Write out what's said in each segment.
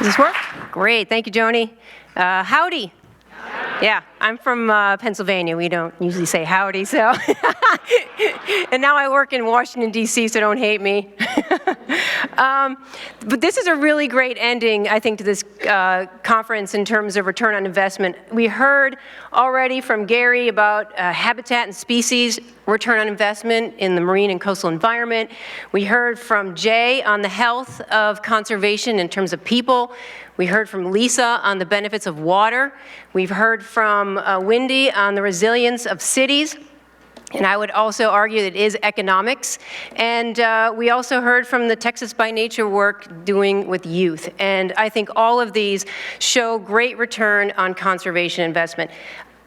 Does this work? Great, thank you, Joni. Howdy. Yeah, I'm from Pennsylvania. We don't usually say howdy, so. And now I work in Washington, D.C., so don't hate me. But this is a really great ending, I think, to this conference in terms of return on investment. We heard already from Gary about habitat and species return on investment in the marine and coastal environment. We heard from Jay on the health of conservation in terms of people. We heard from Lisa on the benefits of water. We've heard from Wendy on the resilience of cities. And I would also argue that it is economics. And we also heard from the Texas by Nature work doing with youth. And I think all of these show great return on conservation investment.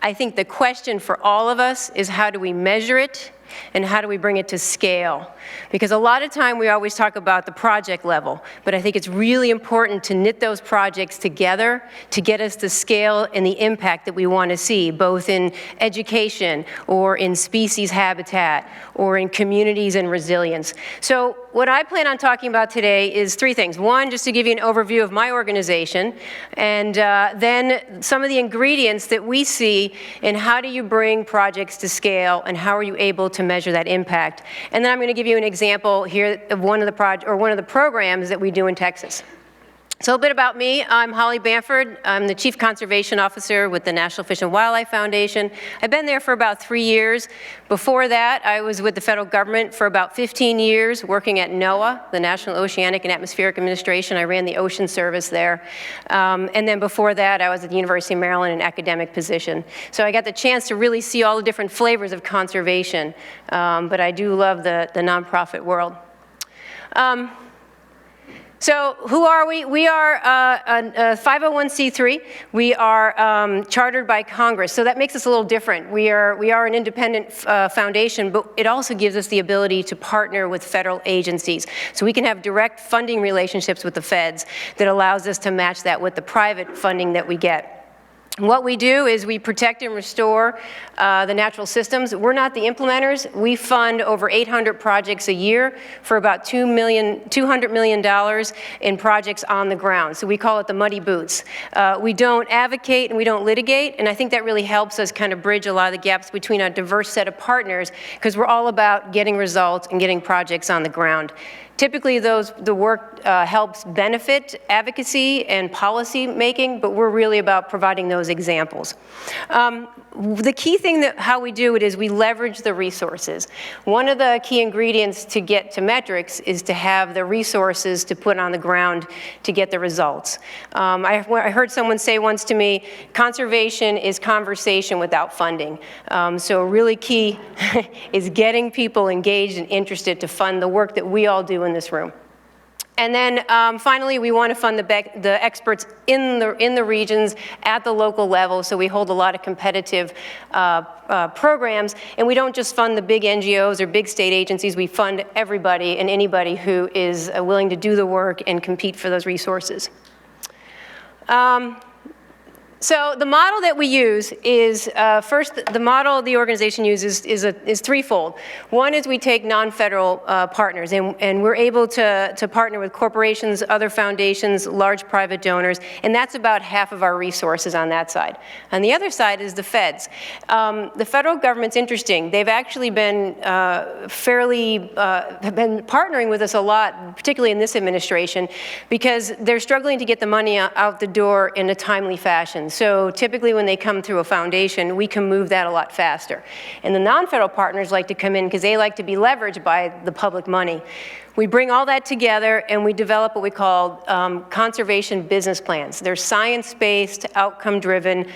I think the question for all of us is how do we measure it and how do we bring it to scale? Because a lot of time we always talk about the project level, but I think it's really important to knit those projects together to get us the scale and the impact that we want to see, both in education or in species habitat or in communities and resilience. So what I plan on talking about today is three things. One, just to give you an overview of my organization, and then some of the ingredients that we see in how do you bring projects to scale and how are you able to measure that impact. And then I'm going to give you an example here of one of the programs that we do in Texas. So a bit about me. I'm Holly Bamford. I'm the Chief Conservation Officer with the National Fish and Wildlife Foundation. I've been there for about 3 years. Before that, I was with the federal government for about 15 years, working at NOAA, the National Oceanic and Atmospheric Administration. I ran the ocean service there. And then before that, I was at the University of Maryland in an academic position. So I got the chance to really see all the different flavors of conservation. But I do love the nonprofit world. So who are we? We are a 501c3. We are chartered by Congress, so that makes us a little different. We are an independent foundation, but it also gives us the ability to partner with federal agencies. So we can have direct funding relationships with the feds that allows us to match that with the private funding that we get. What we do is we protect and restore the natural systems. We're not the implementers. We fund over 800 projects a year for about $200 million in projects on the ground. So we call it the muddy boots. We don't advocate and we don't litigate, and I think that really helps us kind of bridge a lot of the gaps between a diverse set of partners, because we're all about getting results and getting projects on the ground. Typically, the work helps benefit advocacy and policy making, but we're really about providing those examples. The key thing that how we do it is we leverage the resources. One of the key ingredients to get to metrics is to have the resources to put on the ground to get the results. I heard someone say once to me, conservation is conversation without funding. So really key is getting people engaged and interested to fund the work that we all do in this room. And then finally, we want to fund the experts in the regions at the local level, so we hold a lot of competitive programs, and we don't just fund the big NGOs or big state agencies, we fund everybody and anybody who is willing to do the work and compete for those resources. So the model that we use is, first, the model the organization uses is threefold. One is we take non-federal partners, and we're able to partner with corporations, other foundations, large private donors, and that's about half of our resources on that side. On the other side is the feds. The federal government's interesting. They've actually been have been partnering with us a lot, particularly in this administration, because they're struggling to get the money out the door in a timely fashion. So typically when they come through a foundation, we can move that a lot faster. And the non-federal partners like to come in because they like to be leveraged by the public money. We bring all that together and we develop what we call conservation business plans. They're science-based, outcome-driven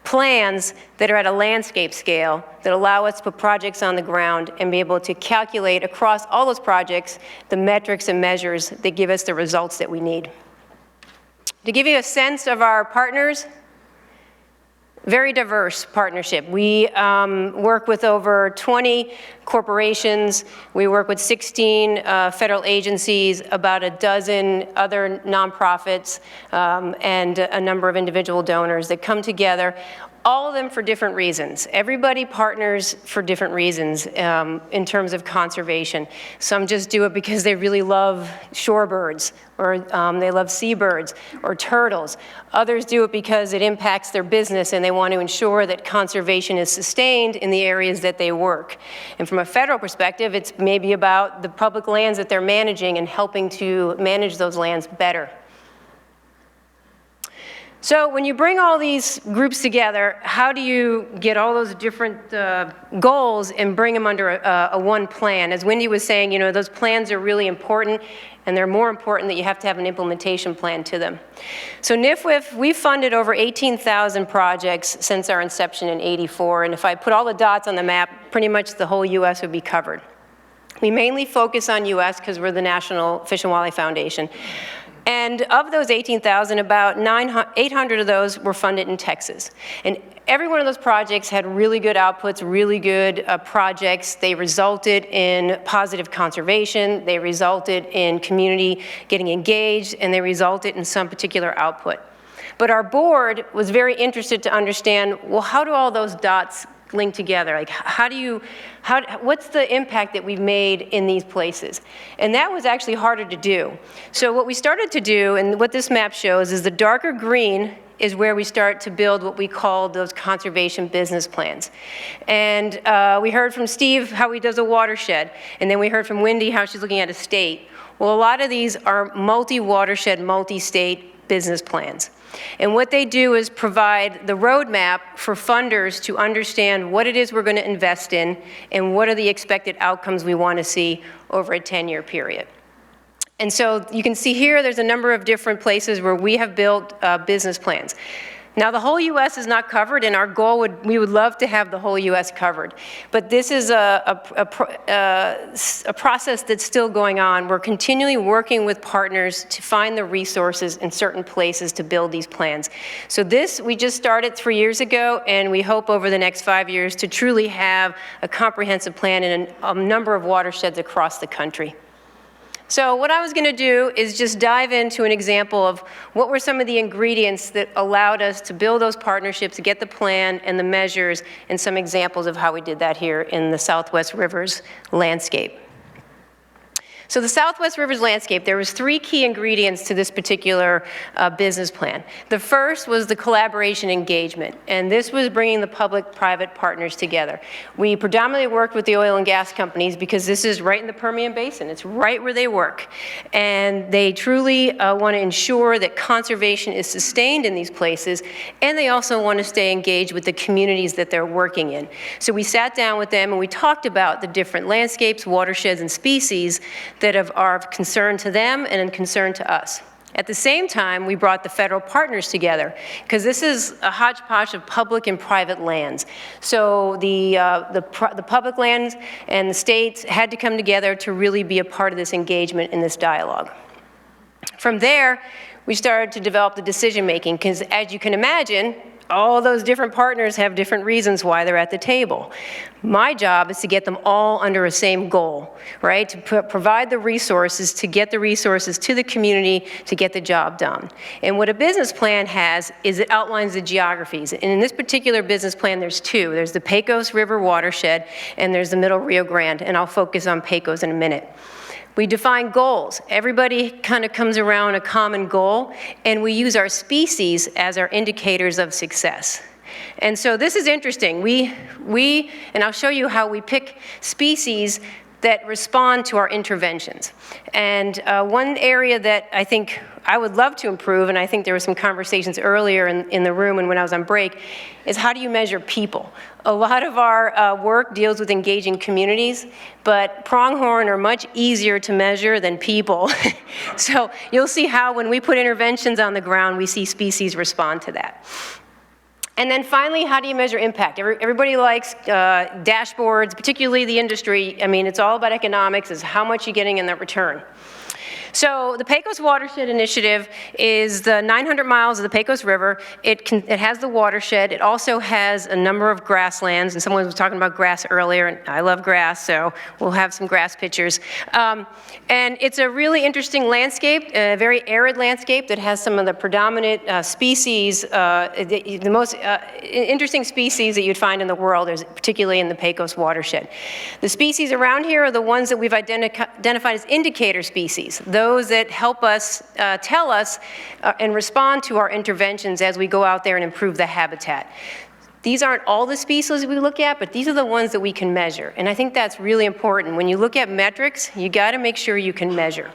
plans that are at a landscape scale that allow us to put projects on the ground and be able to calculate across all those projects the metrics and measures that give us the results that we need. To give you a sense of our partners, very diverse partnership. We work with over 20 corporations. We work with 16 federal agencies, about a dozen other nonprofits, and a number of individual donors that come together, all of them for different reasons. Everybody partners for different reasons in terms of conservation. Some just do it because they really love shorebirds, or they love seabirds or turtles. Others do it because it impacts their business and they want to ensure that conservation is sustained in the areas that they work. And from a federal perspective, it's maybe about the public lands that they're managing and helping to manage those lands better. So when you bring all these groups together, how do you get all those different goals and bring them under a one plan? As Wendy was saying, you know, those plans are really important, and they're more important that you have to have an implementation plan to them. So NFWF, we've funded over 18,000 projects since our inception in '84, and if I put all the dots on the map, pretty much the whole US would be covered. We mainly focus on US because we're the National Fish and Wildlife Foundation. And of those 18,000, about 800 of those were funded in Texas. And every one of those projects had really good outputs, really good projects. They resulted in positive conservation, they resulted in community getting engaged, and they resulted in some particular output. But our board was very interested to understand, well, how do all those dots link together? Like, what's the impact that we've made in these places? And that was actually harder to do. So what we started to do, and what this map shows, is the darker green is where we start to build what we call those conservation business plans. And we heard from Steve how he does a watershed, and then we heard from Wendy how she's looking at a state. Well, a lot of these are multi-watershed, multi-state business plans. And what they do is provide the roadmap for funders to understand what it is we're going to invest in and what are the expected outcomes we want to see over a 10-year period. And so you can see here there's a number of different places where we have built business plans. Now, the whole U.S. is not covered, and our goal we would love to have the whole U.S. covered. But this is a process that's still going on. We're continually working with partners to find the resources in certain places to build these plans. So this, we just started 3 years ago, and we hope over the next 5 years to truly have a comprehensive plan in a number of watersheds across the country. So what I was going to do is just dive into an example of what were some of the ingredients that allowed us to build those partnerships, get the plan and the measures, and some examples of how we did that here in the Southwest Rivers landscape. So the Southwest Rivers landscape, there was 3 key ingredients to this particular business plan. The first was the collaboration engagement, and this was bringing the public-private partners together. We predominantly worked with the oil and gas companies because this is right in the Permian Basin. It's right where they work. And they truly want to ensure that conservation is sustained in these places, and they also want to stay engaged with the communities that they're working in. So we sat down with them and we talked about the different landscapes, watersheds, and species that are of concern to them and of concern to us. At the same time, we brought the federal partners together because this is a hodgepodge of public and private lands. So the public lands and the states had to come together to really be a part of this engagement in this dialogue. From there, we started to develop the decision making because, as you can imagine, all those different partners have different reasons why they're at the table. My job is to get them all under a same goal, right? To provide the resources, to get the resources to the community to get the job done. And what a business plan has is it outlines the geographies. And in this particular business plan, there's 2. There's the Pecos River Watershed and there's the Middle Rio Grande, and I'll focus on Pecos in a minute. We define goals. Everybody kind of comes around a common goal, and we use our species as our indicators of success. And so this is interesting. And I'll show you how we pick species that respond to our interventions. And one area that I think I would love to improve, and I think there were some conversations earlier in the room and when I was on break, is how do you measure people? A lot of our work deals with engaging communities, but pronghorn are much easier to measure than people. So you'll see how when we put interventions on the ground, we see species respond to that. And then finally, how do you measure impact? Everybody likes dashboards, particularly the industry. I mean, it's all about economics, is how much you're getting in that return. So the Pecos Watershed Initiative is the 900 miles of the Pecos River. It has the watershed. It also has a number of grasslands, and someone was talking about grass earlier, and I love grass, so we'll have some grass pictures. And it's a really interesting landscape, a very arid landscape that has some of the predominant species, the most interesting species that you'd find in the world, particularly in the Pecos watershed. The species around here are the ones that we've identified as indicator species, those that help us, tell us, and respond to our interventions as we go out there and improve the habitat. These aren't all the species we look at, but these are the ones that we can measure. And I think that's really important. When you look at metrics, you gotta make sure you can measure.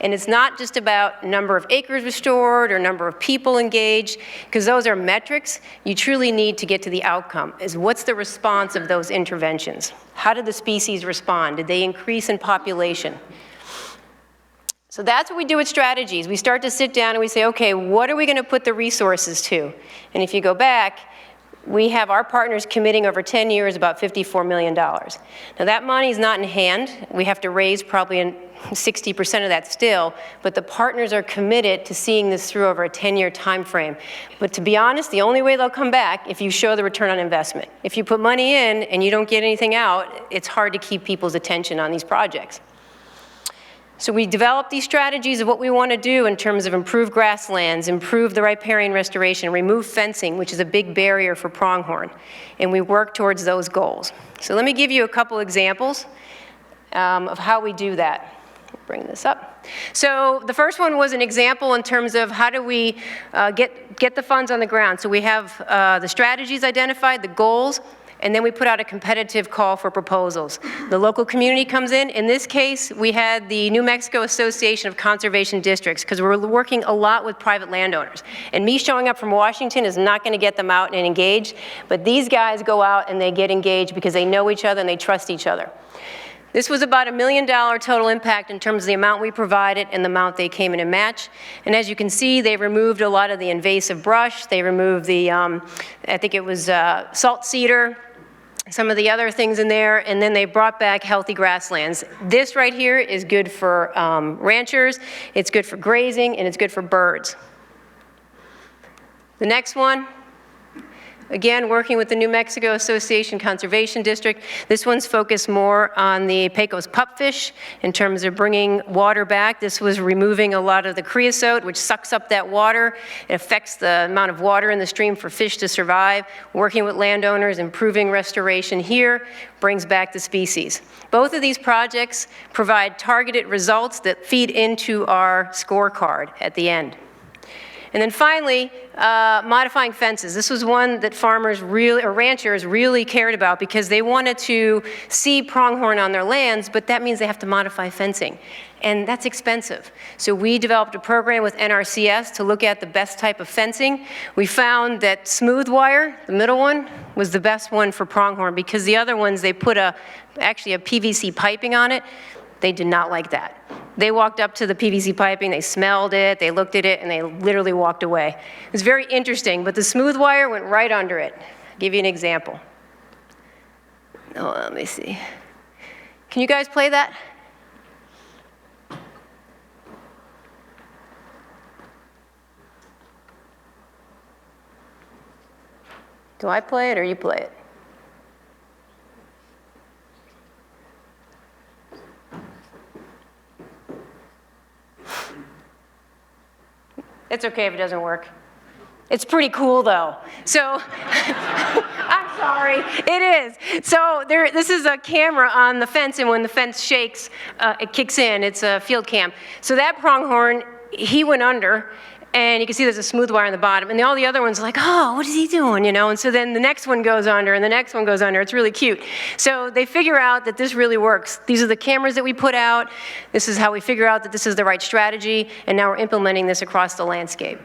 And it's not just about number of acres restored or number of people engaged, because those are metrics. You truly need to get to the outcome, is what's the response of those interventions? How did the species respond? Did they increase in population? So that's what we do with strategies. We start to sit down and we say, okay, what are we gonna put the resources to? And if you go back, we have our partners committing over 10 years about $54 million. Now that money is not in hand. We have to raise probably 60% of that still, but the partners are committed to seeing this through over a 10-year time frame. But to be honest, the only way they'll come back if you show the return on investment. If you put money in and you don't get anything out, it's hard to keep people's attention on these projects. So we developed these strategies of what we want to do in terms of improve grasslands, improve the riparian restoration, remove fencing, which is a big barrier for pronghorn, and we work towards those goals. So let me give you a couple examples of how we do that. Bring this up. So the first one was an example in terms of how do we get the funds on the ground. So we have the strategies identified, the goals, and then we put out a competitive call for proposals. The local community comes in. In this case, we had the New Mexico Association of Conservation Districts, because we're working a lot with private landowners. And me showing up from Washington is not gonna get them out and engaged, but these guys go out and they get engaged because they know each other and they trust each other. This was about $1 million total impact in terms of the amount we provided and the amount they came in and matched. And as you can see, they removed a lot of the invasive brush. They removed the, I think it was salt cedar, some of the other things in there, and then they brought back healthy grasslands. This right here is good for ranchers, it's good for grazing, and it's good for birds. The next one, again, working with the New Mexico Association Conservation District. This one's focused more on the Pecos Pupfish in terms of bringing water back. This was removing a lot of the creosote, which sucks up that water. It affects the amount of water in the stream for fish to survive. Working with landowners, improving restoration here, brings back the species. Both of these projects provide targeted results that feed into our scorecard at the end. And then finally, modifying fences. This was one that farmers really, or ranchers really cared about because they wanted to see pronghorn on their lands, but that means they have to modify fencing. And that's expensive. So we developed a program with NRCS to look at the best type of fencing. We found that smooth wire, the middle one, was the best one for pronghorn because the other ones, they put actually a PVC piping on it. They did not like that. They walked up to the PVC piping, they smelled it, they looked at it, and they literally walked away. It was very interesting, but the smooth wire went right under it. I'll give you an example. Oh, let me see. Can you guys play that? Do I play it or you play it? It's okay if it doesn't work. It's pretty cool though. So, I'm sorry, it is. So this is a camera on the fence, and when the fence shakes, it kicks in. It's a field cam. So that pronghorn, he went under, and you can see there's a smooth wire on the bottom, and all the other ones are like, oh, what is he doing, you know? And so then the next one goes under, and the next one goes under. It's really cute. So they figure out that this really works. These are the cameras that we put out. This is how we figure out that this is the right strategy, and now we're implementing this across the landscape.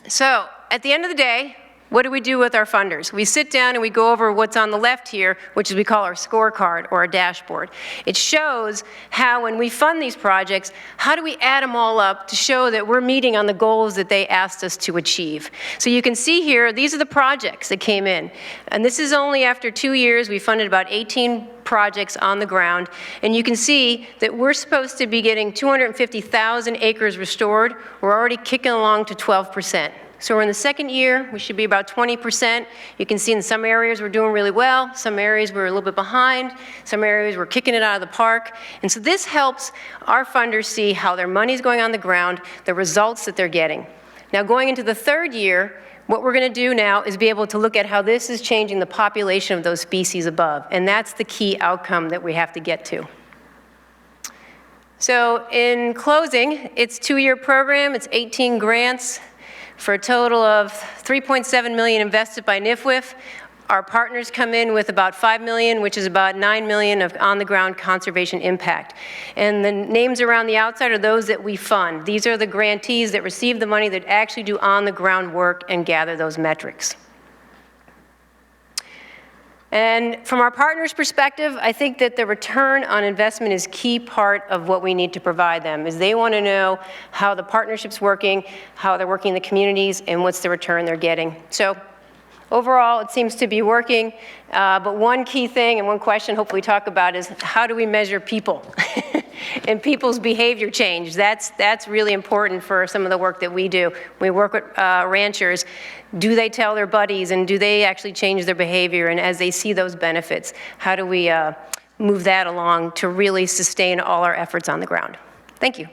So at the end of the day, what do we do with our funders? We sit down and we go over what's on the left here, which is we call our scorecard or our dashboard. It shows how when we fund these projects, how do we add them all up to show that we're meeting on the goals that they asked us to achieve. So you can see here, these are the projects that came in. And this is only after 2 years. We funded about 18 projects on the ground. And you can see that we're supposed to be getting 250,000 acres restored. We're already kicking along to 12%. So we're in the second year, we should be about 20%. You can see in some areas we're doing really well, some areas we're a little bit behind, some areas we're kicking it out of the park. And so this helps our funders see how their money's going on the ground, the results that they're getting. Now going into the third year, what we're gonna do now is be able to look at how this is changing the population of those species above. And that's the key outcome that we have to get to. So in closing, it's a 2-year program, it's 18 grants, for a total of $3.7 million invested by NFWF. Our partners come in with about $5 million, which is about $9 million of on-the-ground conservation impact. And the names around the outside are those that we fund. These are the grantees that receive the money that actually do on-the-ground work and gather those metrics. And from our partners' perspective, I think that the return on investment is a key part of what we need to provide them, is they want to know how the partnership's working, how they're working in the communities, and what's the return they're getting. So overall, it seems to be working, but one key thing and one question hopefully we talk about is how do we measure people and people's behavior change? That's really important for some of the work that we do. We work with ranchers. Do they tell their buddies, and do they actually change their behavior? And as they see those benefits, how do we move that along to really sustain all our efforts on the ground? Thank you.